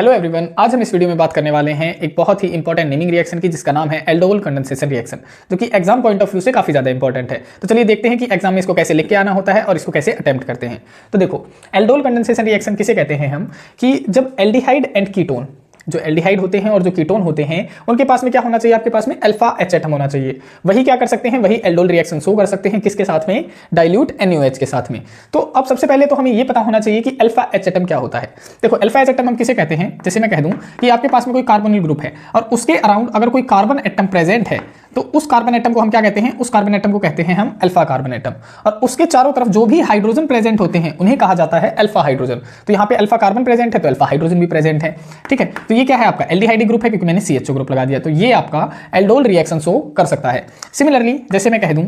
Hello everyone, आज हम इस वीडियो में बात करने वाले हैं एक बहुत ही इंपॉर्टेंट नेमिंग रिएक्शन की, जिसका नाम है एल्डोल कंडेंसेशन रिएक्शन, जो कि एग्जाम पॉइंट ऑफ व्यू से काफी ज्यादा इंपॉर्टेंट है। तो चलिए देखते हैं कि एग्जाम में इसको कैसे लिख के आना होता है और इसको कैसे अटेम्प्ट करते हैं। तो देखो, एल्डोल कंडेंसेशन रिएक्शन किसे कहते हैं हम, कि जब एल्डिहाइड एंड कीटोन, जो एल्डिहाइड होते हैं और जो कीटोन होते हैं, उनके पास में क्या होना चाहिए, आपके पास में अल्फा एच एटम होना चाहिए। वही क्या कर सकते हैं, वही एल्डोल रिएक्शन शो कर सकते हैं, किसके साथ में, डाइल्यूट NaOH के साथ में। तो अब सबसे पहले तो हमें ये पता होना चाहिए कि अल्फा एच एटम क्या होता है। देखो, अल्फा एच एटम हम किसे कहते हैं, जैसे मैं कह दूं कि आपके पास में कोई कार्बोनिल ग्रुप है और उसके अराउंड अगर कोई कार्बन एटम प्रेजेंट है, तो उस कार्बन एटम को हम क्या कहते हैं, उस कार्बन एटम को कहते हैं हम अल्फा कार्बन एटम। और उसके चारों तरफ जो भी हाइड्रोजन प्रेजेंट होते हैं उन्हें कहा जाता है अल्फा हाइड्रोजन। तो यहाँ पे अल्फा कार्बन प्रेजेंट है तो अल्फा हाइड्रोजन भी प्रेजेंट है। ठीक है, तो ये क्या है, आपका एल्डिहाइड ग्रुप है, क्योंकि मैंने CHO ग्रुप लगा दिया, तो ये आपका एल्डोल रिएक्शन शो कर सकता है। सिमिलरली जैसे मैं कह दूं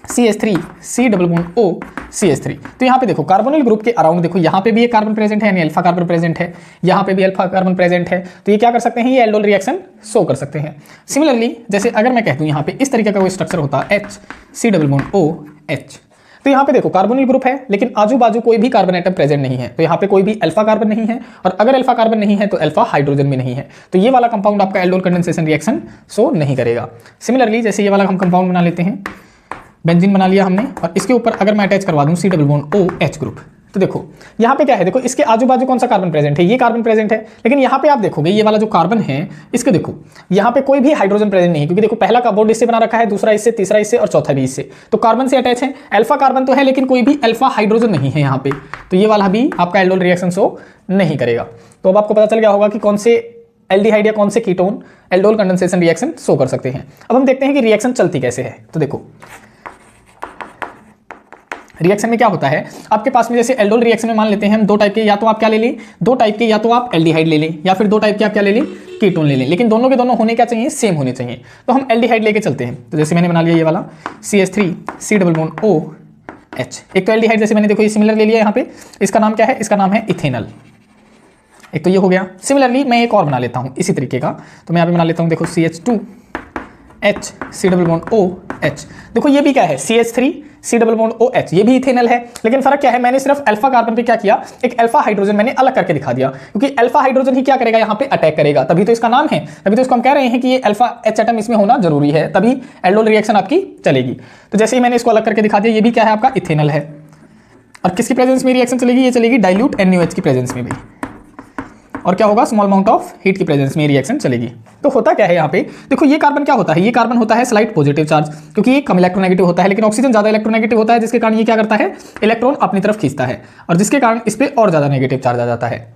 CH3 C double bond O CH3, तो यहाँ पे देखो कार्बोनिल ग्रुप के अराउंड देखो, यहाँ पे भी एक कार्बन प्रेजेंट है, यानी अल्फा कार्बन प्रेजेंट है, यहाँ पे भी अल्फा कार्बन प्रेजेंट है, तो ये क्या कर सकते हैं, ये एल्डोल रिएक्शन शो कर सकते हैं। सिमिलरली जैसे अगर मैं कह दूं यहाँ पे इस तरीके का कोई स्ट्रक्चर होता है H C double bond O H, तो यहाँ पे देखो कार्बोनिल ग्रुप है लेकिन आजू बाजू कोई भी कार्बन एटम प्रेजेंट नहीं है, तो यहाँ पे कोई भी अल्फा कार्बन नहीं है, और अगर अल्फा कार्बन नहीं है तो अल्फा हाइड्रोजन भी नहीं है, तो ये वाला कंपाउंड आपका एल्डोल कंडेंसेशन रिएक्शन शो नहीं करेगा। सिमिलरली जैसे ये वाला हम कंपाउंड बना लेते हैं, बेंजीन बना लिया हमने, और इसके ऊपर अगर मैं अटैच करवा दूं C double bond OH group, तो देखो यहाँ पे क्या है, देखो इसके आजू बाजू कौन सा कार्बन प्रेजेंट है, ये कार्बन प्रेजेंट है, लेकिन यहाँ पे आप देखोगे ये वाला जो कार्बन है इसके देखो यहाँ पे कोई भी हाइड्रोजन प्रेजेंट नहीं है, क्योंकि देखो पहला कार्बोन इससे बना रखा है, दूसरा इससे, तीसरा इससे और चौथा भी इससे, तो कार्बन से अटैच है। अल्फा कार्बन तो है लेकिन कोई भी अल्फा हाइड्रोजन नहीं है यहाँ पे, तो ये वाला भी आपका एल्डोल रिएक्शन शो नहीं करेगा। तो अब आपको पता चल गया होगा कि कौन से एल्डिहाइड या कौन से ketone aldol condensation reaction show कर सकते हैं। अब हम देखते हैं कि रिएक्शन चलती कैसे है। तो देखो रिएक्शन में क्या होता है, आपके पास में जैसे एल्डोल रिएक्शन में मान लेते हैं हम दो टाइप के, या तो आप क्या ले लें, दो टाइप के, या तो आप एल्डिहाइड ले लें, या फिर दो टाइप के आप क्या ले लें, कीटोन ले लें, लेकिन दोनों के दोनों होने क्या चाहिए, सेम होने चाहिए। तो हम एल्डिहाइड लेके चलते हैं। तो जैसे मैंने बना लिया ये वाला CH3 C double bond OH, एक तो एल्डिहाइड जैसे मैंने देखो ये सिमिलर ले लिया, यहाँ पे इसका नाम क्या है, इसका नाम है इथेनल, एक तो ये हो गया। सिमिलरली मैं एक और बना लेता हूँ इसी तरीके का, तो मैं यहाँ पे बना लेता हूँ, देखो CH2 H C double bond OH, देखो ये भी क्या है CH3 C double bond OH, ये भी इथेनल है, लेकिन फर्क क्या है, मैंने सिर्फ अल्फा कार्बन पे क्या किया, एक अल्फा हाइड्रोजन मैंने अलग करके दिखा दिया, क्योंकि अल्फा हाइड्रोजन ही क्या करेगा, यहाँ पे अटैक करेगा, तभी तो इसका नाम है, तभी तो इसको हम कह रहे हैं कि ये अल्फा H एटम इसमें होना जरूरी है, तभी एल्डोल रिएक्शन आपकी चलेगी। तो जैसे ही मैंने इसको अलग करके दिखा दिया, ये भी क्या है आपका इथेनल है, और किसकी प्रेजेंस में रिएक्शन चलेगी, ये चलेगी डाइल्यूट NaOH की प्रेजेंस में भी, और क्या होगा, स्मॉल अमाउंट ऑफ हीट की प्रेजेंस में रिएक्शन चलेगी। तो होता क्या है यहाँ पे, देखो ये कार्बन क्या होता है, ये कार्बन होता है स्लाइट पॉजिटिव चार्ज, क्योंकि ये कम इलेक्ट्रोनेगेटिव होता है, लेकिन ऑक्सीजन ज्यादा इलेक्ट्रोनेगेटिव होता है, जिसके कारण ये क्या करता है, इलेक्ट्रॉन अपनी तरफ खींचता है, और जिसके कारण इस पे और ज्यादा नेगेटिव चार्ज आ जाता है।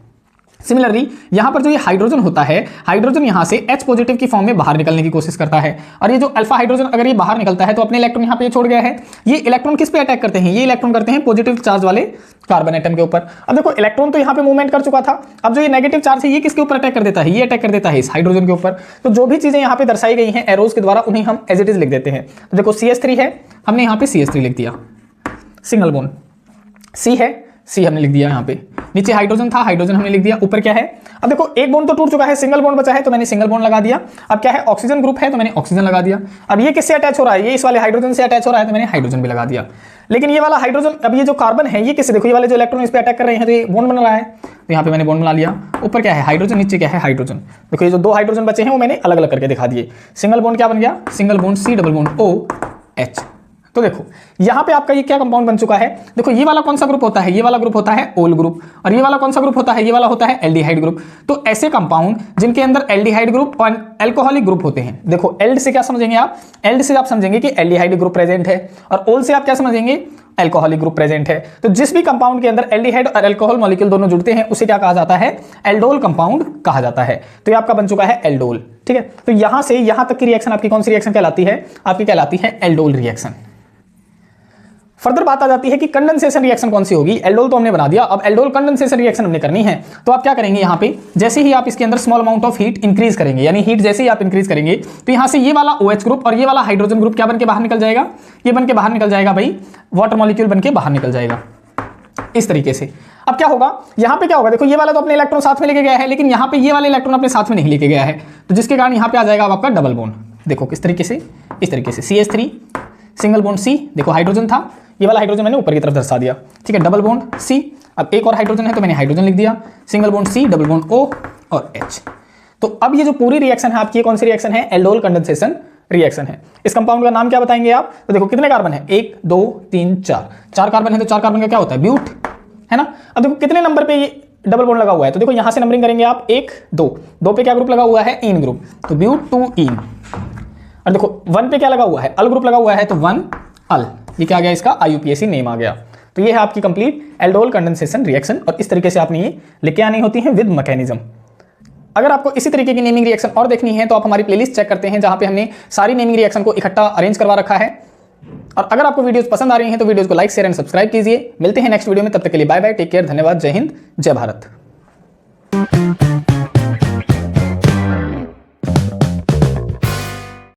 सिमिलरली यहाँ पर जो ये हाइड्रोजन होता है, हाइड्रोजन यहाँ से H पॉजिटिव की फॉर्म में बाहर निकलने की कोशिश करता है, और ये जो अल्फा हाइड्रोजन अगर ये बाहर निकलता है तो अपने इलेक्ट्रॉन यहाँ पे छोड़ गया है, ये इलेक्ट्रॉन किस पे अटैक करते हैं, ये इलेक्ट्रॉन करते हैं पॉजिटिव चार्ज वाले कार्बन एटम के ऊपर। अब देखो इलेक्ट्रॉन तो यहाँ पे मूवमेंट कर चुका था, अब जो ये नेगेटिव चार्ज है ये किसके ऊपर अटैक कर देता है, ये अटैक कर देता है इस हाइड्रोजन के ऊपर। तो जो भी चीजें यहाँ पे दर्शाई गई हैं एरोज के द्वारा, उन्हें हम एज इट इज लिख देते हैं। तो देखो CH3 है, हमने यहाँ पे CH3 लिख दिया, सिंगल बॉन्ड, C है, C हमने लिख दिया, यहाँ पे नीचे हाइड्रोजन था, हाइड्रोजन हमने लिख दिया, ऊपर क्या है, अब देखो एक बॉन्ड तो टूट चुका है, सिंगल बॉन्ड बचा है, तो मैंने सिंगल बॉन्ड लगा दिया। अब क्या है, ऑक्सीजन ग्रुप है, तो मैंने ऑक्सीजन लगा दिया। अब ये किससे अटैच हो रहा है, ये इस वाले हाइड्रोजन से अटैच हो रहा है, तो मैंने हाइड्रोजन भी लगा दिया। लेकिन ये वाला हाइड्रोजन, अब ये जो कार्बन है ये किससे, देखो ये वाले जो इलेक्ट्रॉन इस पे अटैक कर रहे हैं, तो ये बॉन्ड बन रहा है, तो यहाँ पे मैंने बॉन्ड बना लिया। ऊपर क्या है हाइड्रोजन, नीचे क्या है हाइड्रोजन, देखो ये जो दो हाइड्रोजन बचे हैं वो मैंने अलग अलग करके दिखा दिए। सिंगल बॉन्ड क्या बन गया, single bond C double bond OH। तो देखो यहाँ पे आपका ये क्या कंपाउंड बन चुका है, देखो ये वाला कौन सा ग्रुप होता है, ये वाला ग्रुप होता है ओल ग्रुप, और ये वाला कौन सा ग्रुप होता है, ये वाला होता है एल्डिहाइड ग्रुप। तो ऐसे कंपाउंड जिनके अंदर एल्डिहाइड ग्रुप और एल्कोहलिक ग्रुप होते हैं, देखो एल्ड से क्या समझेंगे आप, एल्ड से आप समझेंगे कि एल्डिहाइड ग्रुप प्रेजेंट है, और ओल से आप क्या समझेंगे, एल्कोहलिक ग्रुप प्रेजेंट है। तो जिस भी कंपाउंड के अंदर एल्डिहाइड और एल्कोहल मॉलिक्यूल दोनों जुड़ते हैं उसे क्या कहा जाता है, एल्डोल कंपाउंड कहा जाता है। तो ये आपका बन चुका है एल्डोल। ठीक है, तो यहां से यहां तक की रिएक्शन आपकी कौन सी रिएक्शन कहलाती है, आपकी कहलाती है एल्डोल रिएक्शन। फर्दर बात आ जाती है कि कंडेंसेशन रिएक्शन कौन सी होगी। एल्डोल तो हमने बना दिया, अब एल्डोल कंडेंसेशन रिएक्शन हमने करनी है, तो आप क्या करेंगे, यहाँ पे जैसे ही आप इसके अंदर small amount of heat increase करेंगे, यानी हीट जैसे ही आप इंक्रीज करेंगे, तो यहाँ से ये वाला OH ग्रुप और ये वाला हाइड्रोजन ग्रुप क्या बन के बाहर निकल जाएगा, ये बन के बाहर निकल जाएगा भाई, वाटर मॉलिक्यूल बन के बाहर निकल जाएगा इस तरीके से। अब क्या होगा, यहाँ पे क्या होगा, देखो ये वाला तो अपने इलेक्ट्रॉन साथ में लेके गया है, लेकिन यहाँ पे ये वाले इलेक्ट्रॉन अपने साथ में नहीं लेके गया है, तो जिसके कारण यहाँ पे आ जाएगा आपका डबल बॉन्ड। देखो किस तरीके से, इस तरीके से CH3 सिंगल बॉन्ड C, देखो हाइड्रोजन था, ये वाला हाइड्रोजन मैंने ऊपर की तरफ दर्शा दिया, ठीक है, डबल बॉन्ड C, अब एक और हाइड्रोजन है तो मैंने हाइड्रोजन लिख दिया, single bond C, double bond O और H। तो अब ये जो पूरी रिएक्शन है आपकी, ये कौन सी रिएक्शन है? एल्डोल कंडेंसेशन रिएक्शन है। इस कंपाउंड का नाम क्या बताएंगे आप? तो देखो कितने कार्बन है, 1 2 3 4, 4 कार्बन है तो 4 कार्बन का क्या होता है? ब्यूट, है ना। अब देखो कितने नंबर पे ये डबल बॉन्ड लगा हुआ है, तो देखो यहां से नंबरिंग करेंगे आप, 1 2 पे क्या ग्रुप लगा हुआ है? इन ग्रुप, तो ब्यूट 2 इन। और देखो 1 पे क्या लगा हुआ है? अल ग्रुप लगा हुआ है, तो 1 अल। ये क्या आ गया? इसका IUPAC नेम आ गया। तो ये है आपकी कंप्लीट एल्डोल कंडेंसेशन रिएक्शन, और इस तरीके से आपने ये लेके आनी होती है विद मैकेनिज्म। अगर आपको इसी तरीके की नेमिंग रिएक्शन और देखनी है तो आप हमारी प्लेलिस्ट चेक करते हैं, जहां पे हमने सारी नेमिंग रिएक्शन को इकट्ठा अरेंज करवा रखा है। और अगर आपको वीडियोस पसंद आ रही हैं तो वीडियोस को लाइक, शेयर एंड सब्सक्राइब कीजिए। मिलते हैं नेक्स्ट वीडियो में, तब तक के लिए बाय बाय, टेक केयर, धन्यवाद, जय हिंद, जय भारत।